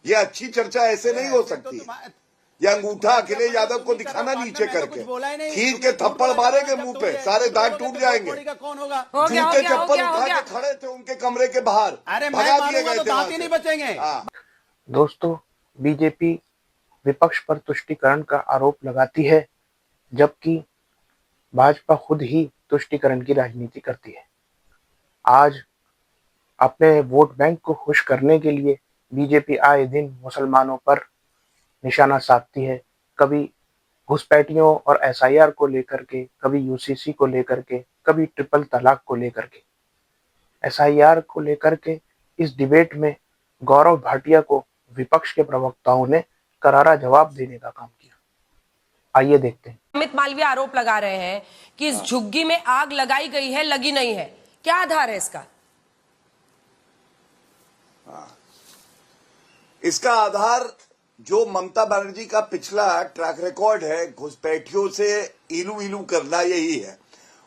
ये अच्छी चर्चा ऐसे नहीं हो सकती। ये अंगूठा अखिलेश यादव को दिखाना नीचे करके, खींच के थप्पड़ मारेंगे मुंह पे, सारे दांत टूट जाएंगे। जूते चप्पल उठा के खड़े थे उनके कमरे के बाहर, भगा दिए गए थे, दांत ही नहीं बचेंगे। दोस्तों, बीजेपी विपक्ष पर तुष्टीकरण का आरोप लगाती है, जबकि भाजपा खुद ही तुष्टीकरण की राजनीति करती है। आज अपने वोट बैंक को खुश करने के लिए बीजेपी आए दिन मुसलमानों पर निशाना साधती है, कभी घुसपैठियों और एसआईआर को लेकर के, कभी यूसीसी को लेकर के, कभी ट्रिपल तलाक को लेकर के। एसआईआर को लेकर के इस डिबेट में गौरव भाटिया को विपक्ष के प्रवक्ताओं ने करारा जवाब देने का काम किया। आइए देखते हैं। अमित मालवीय आरोप लगा रहे हैं कि इस झुग्गी में आग लगाई गई है, लगी नहीं है। क्या आधार है इसका? इसका आधार जो ममता बनर्जी का पिछला ट्रैक रिकॉर्ड है, घुसपैठियों से इलू इलू करना, यही है।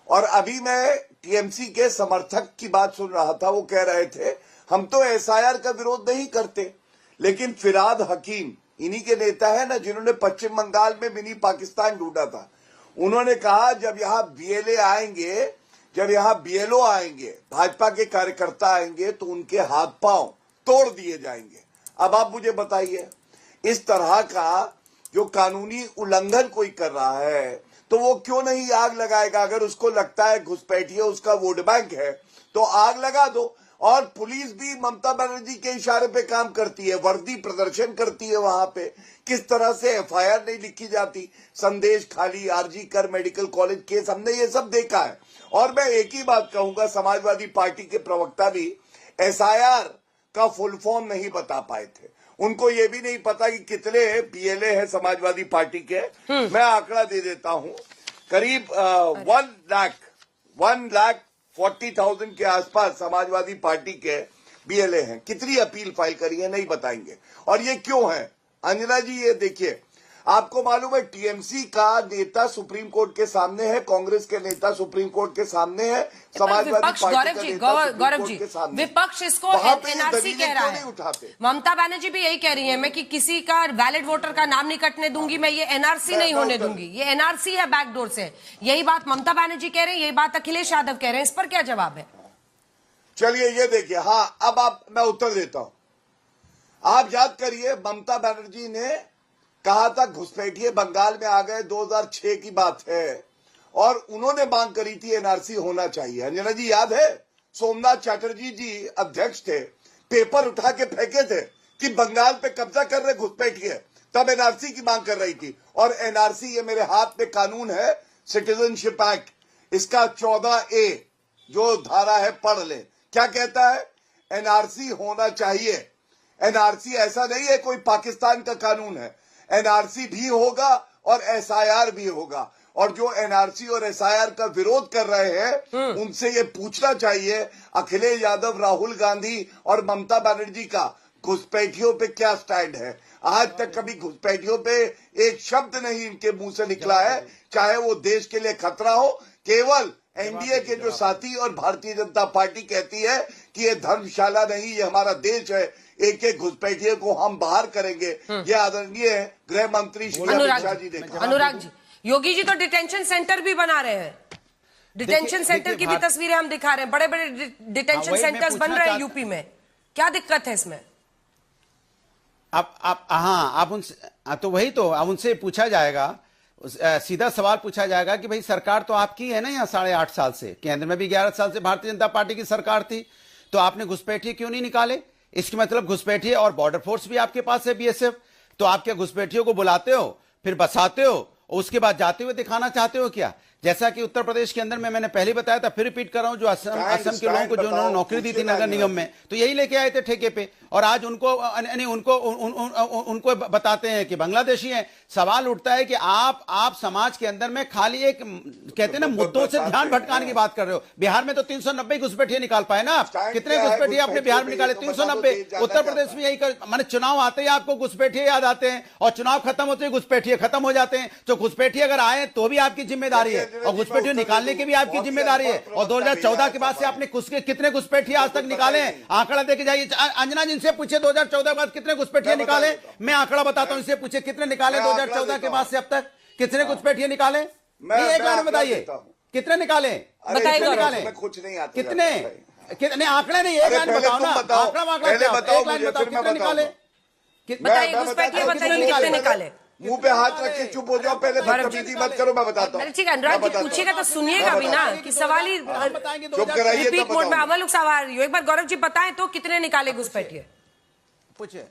और अभी मैं टीएमसी के समर्थक की बात सुन रहा था, वो कह रहे थे हम तो एसआईआर का विरोध नहीं करते, लेकिन फिराद हकीम इन्हीं के नेता है ना, जिन्होंने पश्चिम बंगाल में मिनी पाकिस्तान ढूंढा था। उन्होंने कहा जब यहाँ बीएलए आएंगे, जब यहाँ बीएलओ आएंगे, भाजपा के कार्यकर्ता आएंगे, तो उनके हाथ पांव तोड़ दिए जाएंगे। अब आप मुझे बताइए, इस तरह का जो कानूनी उल्लंघन कोई कर रहा है तो वो क्यों नहीं आग लगाएगा? अगर उसको लगता है घुसपैठिए उसका वोट बैंक है तो आग लगा दो। और पुलिस भी ममता बनर्जी के इशारे पे काम करती है, वर्दी प्रदर्शन करती है वहां पे। किस तरह से एफआईआर नहीं लिखी जाती, संदेश खाली, आरजी कर मेडिकल कॉलेज केस, हमने ये सब देखा है। और मैं एक ही बात कहूंगा, समाजवादी पार्टी के प्रवक्ता भी एसआईआर का फुल फॉर्म नहीं बता पाए थे। उनको ये भी नहीं पता कि कितने बीएलए है समाजवादी पार्टी के। मैं आंकड़ा दे देता हूं, करीब 1,40,000 के आसपास समाजवादी पार्टी के बीएलए हैं। कितनी अपील फाइल करी है नहीं बताएंगे। और ये क्यों है अंजना जी? ये देखिए, आपको मालूम है टीएमसी का नेता सुप्रीम कोर्ट के सामने है, कांग्रेस के नेता सुप्रीम कोर्ट के सामने है, समाजवादी पार्टी का नेता सुप्रीम कोर्ट के सामने। विपक्ष इसको एनआरसी कह रहा है। ममता बनर्जी भी यही कह रही है, मैं कि किसी का वैलिड वोटर का नाम नहीं कटने दूंगी, मैं ये एनआरसी नहीं होने दूंगी, ये एनआरसी है बैकडोर से। यही बात ममता बनर्जी कह रहे हैं, यही बात अखिलेश यादव कह रहे हैं। इस पर क्या जवाब है? चलिए ये देखिए, हाँ अब मैं उत्तर देता हूं। आप याद करिए, ममता बनर्जी ने कहा था घुसपैठिए बंगाल में आ गए, 2006 की बात है, और उन्होंने मांग करी थी एनआरसी होना चाहिए। अंजना जी याद है, सोमनाथ चैटर्जी जी अध्यक्ष थे, पेपर उठा के फेंके थे कि बंगाल पे कब्जा कर रहे घुसपैठिए, तब एनआरसी की मांग कर रही थी। और एनआरसी, ये मेरे हाथ में कानून है, सिटीजनशिप एक्ट, इसका 14A जो धारा है पढ़ ले, क्या कहता है? एनआरसी होना चाहिए। एनआरसी ऐसा नहीं है कोई पाकिस्तान का कानून है, एनआरसी भी होगा और एसआईआर भी होगा। और जो एनआरसी और एसआईआर का विरोध कर रहे हैं उनसे ये पूछना चाहिए अखिलेश यादव, राहुल गांधी और ममता बनर्जी का घुसपैठियों पे क्या स्टैंड है। आज तक कभी घुसपैठियों पे एक शब्द नहीं इनके मुंह से निकला है, चाहे वो देश के लिए खतरा हो। केवल एनडीए के जो साथी और भारतीय जनता पार्टी कहती है कि ये धर्मशाला नहीं, ये हमारा देश है, एक एक घुसपैठिए को हम बाहर करेंगे। ये आदरणीय गृह मंत्री श्री अमित शाह जी ने कहा। अनुराग जी, योगी जी तो डिटेंशन सेंटर भी बना रहे हैं, डिटेंशन सेंटर की भी तस्वीरें हम दिखा रहे हैं, बड़े बड़े डिटेंशन सेंटर्स बन रहे हैं यूपी में। क्या दिक्कत है इसमें? आप उनसे तो वही तो अब उनसे पूछा जाएगा, सीधा सवाल पूछा जाएगा कि भाई सरकार तो आपकी है ना यहाँ 8.5 साल से, केंद्र में भी 11 साल से भारतीय जनता पार्टी की सरकार थी, तो आपने घुसपैठिए क्यों नहीं निकाले? इसके मतलब घुसपैठिए और बॉर्डर फोर्स भी आपके पास है, बीएसएफ, तो आप क्या घुसपैठियों को बुलाते हो, फिर बसाते हो, उसके बाद जाते हुए दिखाना चाहते हो क्या? जैसा कि उत्तर प्रदेश के अंदर में मैंने पहले बताया था, फिर रिपीट कर रहा हूं, जो असम के लोगों को जो उन्होंने नौकरी दी थी नगर निगम में, तो यही लेके आए थे ठेके पे, और आज उनको बताते हैं कि बांग्लादेशी हैं। सवाल उठता है कि आप समाज के अंदर में खाली एक कहते हैं ना मुद्दों से ध्यान भटकाने की बात कर रहे हो। बिहार में तो 390 घुसपैठिए निकाल पाए ना आप? कितने घुसपैठिए आपने बिहार में निकाले? 390। उत्तर प्रदेश में यही माने चुनाव आते ही आपको घुसपैठिए याद आते हैं, और चुनाव खत्म होते ही घुसपैठिए खत्म हो जाते हैं। तो घुसपैठिए अगर आए तो भी आपकी जिम्मेदारी है, और घुसपैठियों निकालने की भी आपकी जिम्मेदारी है। और 2014 के बाद से आपने कितने घुसपैठिए आज तक निकाले हैं? आंकड़ा देके जाइए। अंजना जी से पूछे 2014 के बाद कितने घुसपैठिए निकाले? मैं आंकड़ा बताता हूं, इनसे पूछे कितने निकाले 2014 के बाद से अब तक, कितने घुसपैठिए निकाले? एक बार बताइए कितने निकाले, बताइए। कुछ नहीं आता कितने आंकड़े नहीं, एक लाइन बताओ ना, आंकड़ा एक लाइन बताओ कितने निकाले? बताइए घुसपैठिए, बताइए कितने निकाले? मुंह पे हाथ रख के चुप हो जाओ, पहले बदतमीजी मत करो, मैं बताता हूँ। ठीक है अनुराग जी पूछिएगा तो सुनिएगा भी ना, कि सवाल ही चुप कराइए तो रिपीट मोड में अमल सवाल रही हो। एक बार गौरव जी बताएं तो कितने निकाले घुसपैठिए? पूछिए।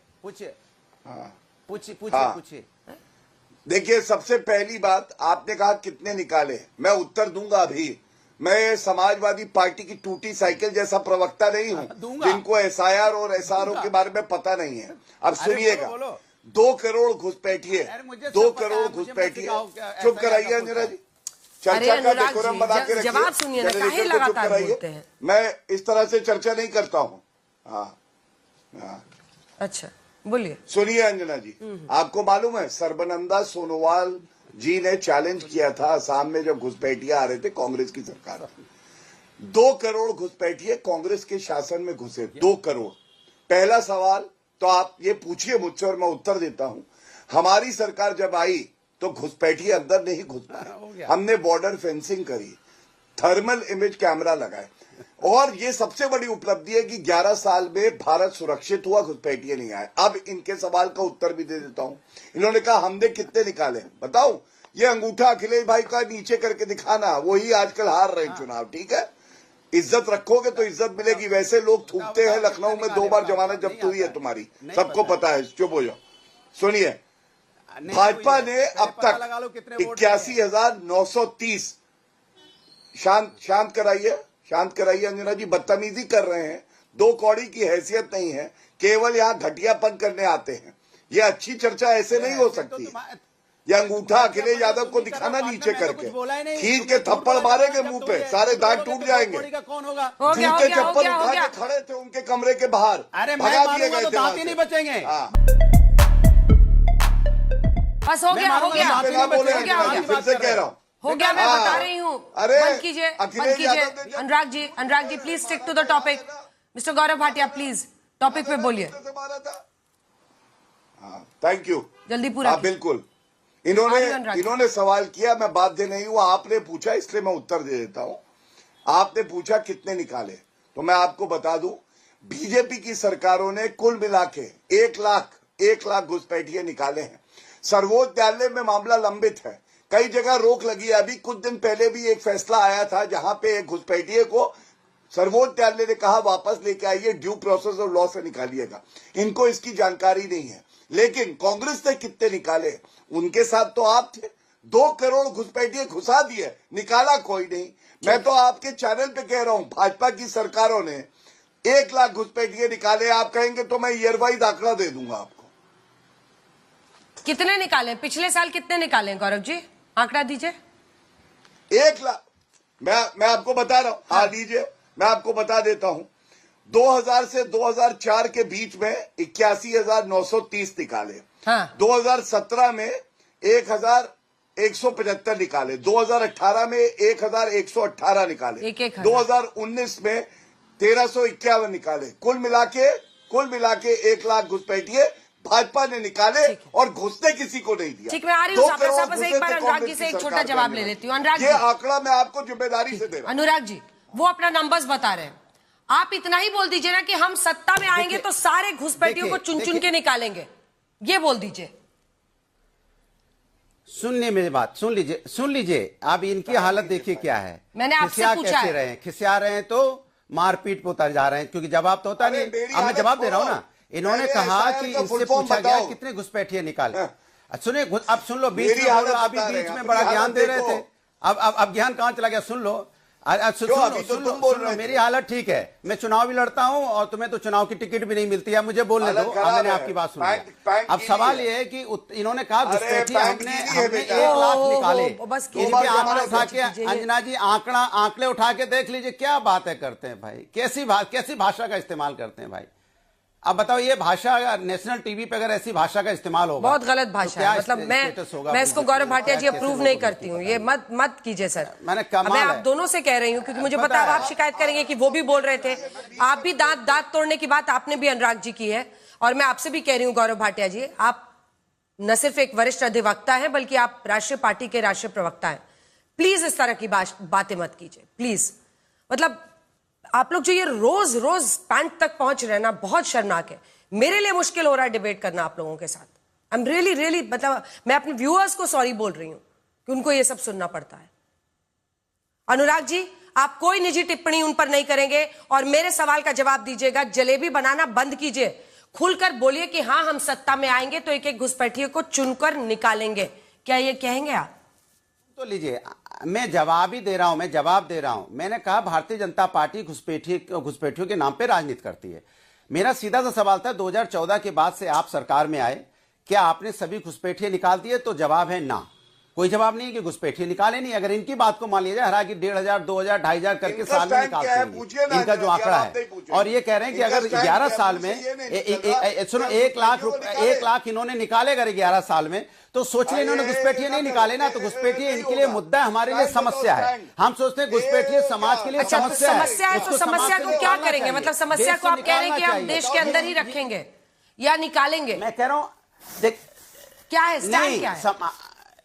देखिए, सबसे पहली बात, आपने कहा कितने निकाले, मैं उत्तर दूंगा अभी। मैं समाजवादी पार्टी की टूटी साइकिल जैसा प्रवक्ता नहीं हूं जिनको एसआईआर और एसआरओ के बारे में पता नहीं है। अब सुनिएगा, 2 करोड़ घुसपैठिए, 2 करोड़ घुसपैठिए। चुप कराइए अंजना जी, चर्चा का डेकोरम बना के रखिए, जवाब सुनिए ना, काहे लगातार बोलते हैं? मैं इस तरह से चर्चा नहीं करता हूँ। हाँ, अच्छा बोलिए। सुनिए अंजना जी, आपको मालूम है सर्बानंदा सोनोवाल जी ने चैलेंज किया था असम में जब घुसपैठिए आ रहे थे कांग्रेस की सरकार। 2 करोड़ घुसपैठिए कांग्रेस के शासन में घुसे, 2 करोड़। पहला सवाल तो आप ये पूछिए मुझसे और मैं उत्तर देता हूं। हमारी सरकार जब आई तो घुसपैठिए अंदर नहीं घुस पाए, हमने बॉर्डर फेंसिंग करी, थर्मल इमेज कैमरा लगाए, और ये सबसे बड़ी उपलब्धि है कि 11 साल में भारत सुरक्षित हुआ, घुसपैठिए नहीं आए। अब इनके सवाल का उत्तर भी दे देता हूं। इन्होंने कहा हमने कितने निकाले, बताओ। ये अंगूठा अखिलेश भाई का नीचे करके दिखाना, वही आजकल हार रहे चुनाव। ठीक है, इज्जत रखोगे तो इज्जत मिलेगी। वैसे लोग थूकते हैं, लखनऊ में 2 बार जमानत जब्त हुई है तुम्हारी, सबको पता है। चुप हो जाओ। सुनिए, भाजपा ने अब तक 81,930 शांत कराइए अंजना जी, बदतमीजी कर रहे हैं। 2 कौड़ी की हैसियत नहीं है, केवल यहाँ घटियापन करने आते हैं। ये अच्छी चर्चा ऐसे नहीं हो सकती। ये अंगूठा अखिलेश यादव को दिखाना नीचे करके, खींच के थप्पड़ मारेंगे मुंह पे, सारे दांत टूट जाएंगे। जूते चप्पल उठा के खड़े थे उनके कमरे के बाहर, भगा दिए गए थे, दांत ही नहीं बचेंगे। बस हो गया, फिर से कह रहा हूँ, हो गया। मैं बता रही हूँ, अरे बंद कीजिए। Anurag ji please stick to the topic. Mister Gaurav Bhatia please topic पे बोलिए। थैंक यू, जल्दी पूरा। बिल्कुल। इन्होंने सवाल किया, मैं बाध्य नहीं हुआ। आपने पूछा इसलिए मैं उत्तर दे देता हूं। आपने पूछा कितने निकाले, तो मैं आपको बता दूं, बीजेपी की सरकारों ने कुल मिला के 1 लाख घुसपैठिए निकाले हैं। सर्वोच्च न्यायालय में मामला लंबित है, कई जगह रोक लगी है। अभी कुछ दिन पहले भी एक फैसला आया था जहां पे एक घुसपैठिए को सर्वोच्च न्यायालय ने कहा वापस लेके आइए, ड्यू प्रोसेस ऑफ लॉ से निकालिएगा। इनको इसकी जानकारी नहीं है। लेकिन कांग्रेस ने कितने निकाले, उनके साथ तो आप थे। 2 करोड़ घुसपैठिए घुसा दिए, निकाला कोई नहीं। मैं तो आपके चैनल पे कह रहा हूं, भाजपा की सरकारों ने 1 लाख घुसपैठिए निकाले। आप कहेंगे तो मैं ईयर वाइज आंकड़ा दे दूंगा आपको। कितने निकाले, पिछले साल कितने निकाले गौरव जी, आंकड़ा दीजिए। 1 लाख मैं आपको बता रहा हूं। हाँ लीजिए, मैं आपको बता देता हूं। 2000 से 2004 के बीच में 81,930 निकाले। हाँ। 2017 में 1,175 निकाले। 2018 में 1,118 निकाले। 2019 में 1,351 निकाले। कुल मिला के 1 लाख घुसपैठिए भाजपा ने निकाले और घुसने किसी को नहीं दिया। ठीक, मैं आ रही हूँ एक बार अनुराग जी से एक छोटा जवाब ले लेती हूँ। अनुराग, ये आंकड़ा मैं आपको जिम्मेदारी से दे रहा हूँ। अनुराग जी वो अपना नंबर्स बता रहे हैं, आप इतना ही बोल दीजिए ना कि हम सत्ता में आएंगे तो सारे घुसपैठियों को चुन चुन के निकालेंगे, ये बोल दीजिए। सुनने मेरी बात, सुन लीजिए। आप इनकी हालत देखिए क्या है। मैंने आपसे पूछा है। खिसिया रहे हैं तो मारपीट पे उतर जा रहे हैं, क्योंकि जवाब तो होता नहीं। अब मैं जवाब दे रहा हूं ना। इन्होंने कहा कि इनसे पूछा गया कितने घुसपैठिए निकाले। सुनिए, अब सुन लो, बीच में बड़ा ज्ञान दे रहे थे, अब ज्ञान कहां चला गया, सुन लो। सुन लो, मेरी हालत ठीक है, मैं चुनाव भी लड़ता हूं और तुम्हें तो चुनाव की टिकट भी नहीं मिलती है, मुझे बोलने दो। मैंने आपकी बात सुनी। अब सवाल ये है कि इन्होंने कहा घुसपैठिए हमने 1 लाख निकाले। इनके आंकड़े उठा के, अंजना जी आंकड़े उठा के देख लीजिए, क्या बातें करते हैं भाई, कैसी भाषा का इस्तेमाल करते हैं भाई। अब बताओ, ये भाषा नेशनल टीवी पे अगर ऐसी भाषा का इस्तेमाल होगा, बहुत गलत भाषा तो क्या है। मतलब status होगा मैं इसको बीजेपी गौरव का? भाटिया जी कैसे अप्रूव लोगों नहीं को करती हूँ। ये मत कीजिए सर। मैंने कमाल मैं है। आप दोनों से कह रही हूँ, क्योंकि मुझे पता पता है है। आप शिकायत करेंगे कि वो भी बोल रहे थे। आप भी दांत तोड़ने की बात आपने भी अनुराग जी की है, और मैं आपसे भी कह रही हूँ गौरव भाटिया जी, आप न सिर्फ एक वरिष्ठ अधिवक्ता हैं, बल्कि आप राष्ट्रीय पार्टी के राष्ट्रीय प्रवक्ता हैं। प्लीज इस तरह की बातें मत कीजिए, प्लीज। मतलब आप लोग जो ये रोज रोज पैंट तक पहुंच रहे हैं ना, बहुत शर्मनाक है। मेरे लिए मुश्किल हो रहा है डिबेट करना आप लोगों के साथ। आई एम रियली मतलब मैं अपने व्यूअर्स को सॉरी बोल रही हूं कि उनको ये सब सुनना पड़ता है। अनुराग जी, आप कोई निजी टिप्पणी उन पर नहीं करेंगे और मेरे सवाल का जवाब दीजिएगा। जलेबी बनाना बंद कीजिए, खुलकर बोलिए कि हाँ हम सत्ता में आएंगे तो एक एक घुसपैठिए को चुनकर निकालेंगे। क्या ये कहेंगे आप? तो लीजिए, मैं जवाब ही दे रहा हूं, मैं जवाब दे रहा हूं। मैंने कहा भारतीय जनता पार्टी घुसपैठियों के नाम पे राजनीति करती है। मेरा सीधा सा सवाल था, 2014 के बाद से आप सरकार में आए, क्या आपने सभी घुसपैठिए निकाल दिए? तो जवाब है ना, कोई जवाब नहीं है कि घुसपैठिए निकाले नहीं। अगर इनकी बात को मान लिया जाए, हालांकि 1,500, 2,000, 2,500 करके साल में निकालते हैं इनका जो आंकड़ा है, और ये कह रहे हैं कि अगर 11 साल में सुनो 1 लाख इन्होंने निकाले अगर 11 साल में, तो सोच ले इन्होंने घुसपैठिए नहीं निकाले ना, तो घुसपैठिए इनके लिए मुद्दा है, हमारे लिए समस्या है। हम सोचते हैं घुसपैठिए समाज के लिए समस्या है। तो समस्या को क्या करेंगे? मतलब समस्या को आप कह रहे हैं कि हम देश के अंदर ही रखेंगे या निकालेंगे? मैं कह रहा हूं, देख क्या है स्टैंड, क्या है?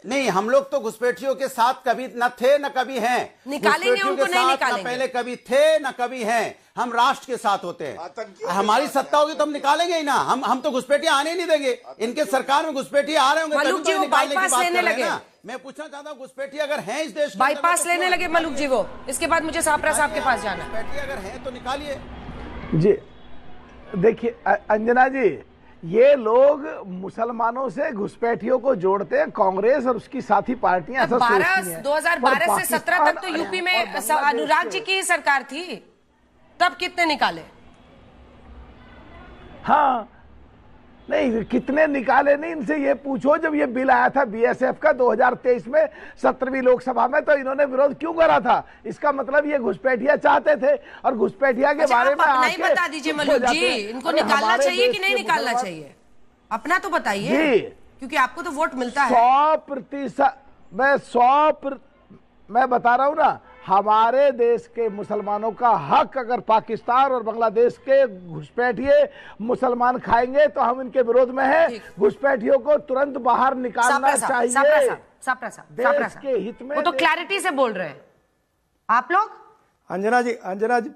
नहीं, हम लोग तो घुसपैठियों के साथ कभी न थे न कभी हैं। निकालेंगे उनको, नहीं निकालेंगे। न पहले कभी थे न कभी हैं। हम राष्ट्र के साथ होते हैं। हमारी सत्ता होगी तो हम निकालेंगे ही ना। हम तो घुसपैठिए आने नहीं देंगे। इनके सरकार में घुसपैठिए आ रहे होंगे, मलूक जी वो बाईपास लेने लगे। मैं पूछना चाहता हूँ, घुसपैठिए अगर हैं इस देश बाईपास लेने लगे मलूक जी वो, इसके बाद मुझे सापरा साहब के पास जाना। घुसपैठिए अगर हैं तो निकालिए जी। देखिए अंजना जी, ये लोग मुसलमानों से घुसपैठियों को जोड़ते हैं, कांग्रेस और उसकी साथी पार्टियां ऐसा सोचती हैं। 2012 से 17 तक तो यूपी में अनुराग जी की सरकार थी, तब कितने निकाले? हाँ, नहीं कितने निकाले नहीं, इनसे ये पूछो। जब ये बिल आया था बीएसएफ का 2023 में 17वीं लोकसभा में, तो इन्होंने विरोध क्यों करा था? इसका मतलब ये घुसपैठिया चाहते थे, और घुसपैठिया के बारे में नहीं बता दीजिए मलूक जी, इनको निकालना चाहिए कि नहीं निकालना चाहिए? अपना तो बताइए, क्योंकि आपको तो वोट मिलता है। 100% मैं बता रहा हूं ना, हमारे देश के मुसलमानों का हक अगर पाकिस्तान और बांग्लादेश के घुसपैठिए मुसलमान खाएंगे तो हम इनके विरोध में हैं। घुसपैठियों को तुरंत बाहर निकालना चाहिए। देश के हित में। वो तो क्लैरिटी से बोल रहे हैं, आप लोग। अंजना जी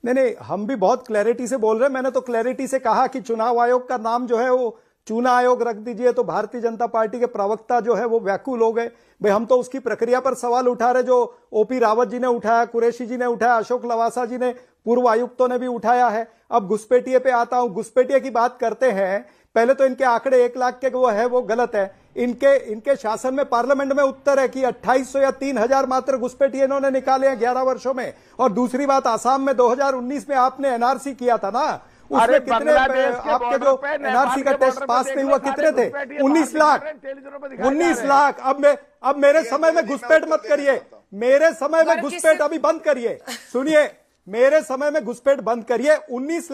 नहीं, हम भी बहुत क्लैरिटी से बोल रहे हैं। मैंने तो क्लैरिटी से कहा कि चुनाव आयोग का नाम जो है वो चुनाव आयोग रख दीजिए। तो भारतीय जनता पार्टी के प्रवक्ता जो है वो व्याकुल हो गए। भाई हम तो उसकी प्रक्रिया पर सवाल उठा रहे, जो ओपी रावत जी ने उठाया, कुरैशी जी ने उठाया, अशोक लवासा जी ने, पूर्व आयुक्तों ने भी उठाया है। अब घुसपैठिए पे आता हूं। घुसपैठिए की बात करते हैं, पहले तो इनके आंकड़े 1 लाख के वो गलत है। इनके शासन में पार्लियामेंट में उत्तर है कि 2800 या 3000 मात्र घुसपैठिए इन्होंने निकाले हैं 11 वर्षों में। और दूसरी बात, आसाम में 2019 में आपने एनआरसी किया था ना, उसमें कितने आपके जो एनआरसी का टेस्ट पास नहीं हुआ कितने थे? 19 लाख। अब मेरे समय में घुसपैठ मत करिए, मेरे समय में घुसपैठ अभी बंद करिए। सुनिए, मेरे समय में घुसपैठ बंद करिए। 19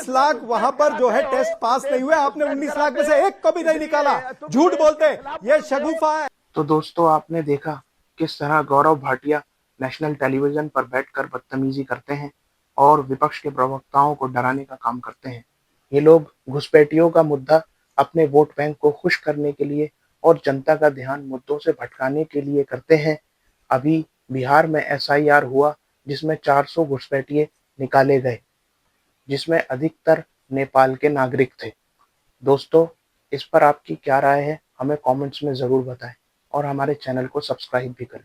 लाख वहां पर जो है टेस्ट पास नहीं हुए। आपने 19 लाख में से एक को भी नहीं निकाला। झूठ बोलते, ये शगुफा है। तो दोस्तों, आपने देखा किस तरह गौरव भाटिया नेशनल टेलीविजन पर बैठकर बदतमीजी करते हैं और विपक्ष के प्रवक्ताओं को डराने का काम करते हैं। ये लोग घुसपैठियों का मुद्दा अपने वोट बैंक को खुश करने के लिए और जनता का ध्यान मुद्दों से भटकाने के लिए करते हैं। अभी बिहार में SIR हुआ जिसमें 400 घुसपैठिए निकाले गए, जिसमें अधिकतर नेपाल के नागरिक थे। दोस्तों, इस पर आपकी क्या राय है? हमें कमेंट्स में ज़रूर बताएं और हमारे चैनल को सब्सक्राइब भी करें।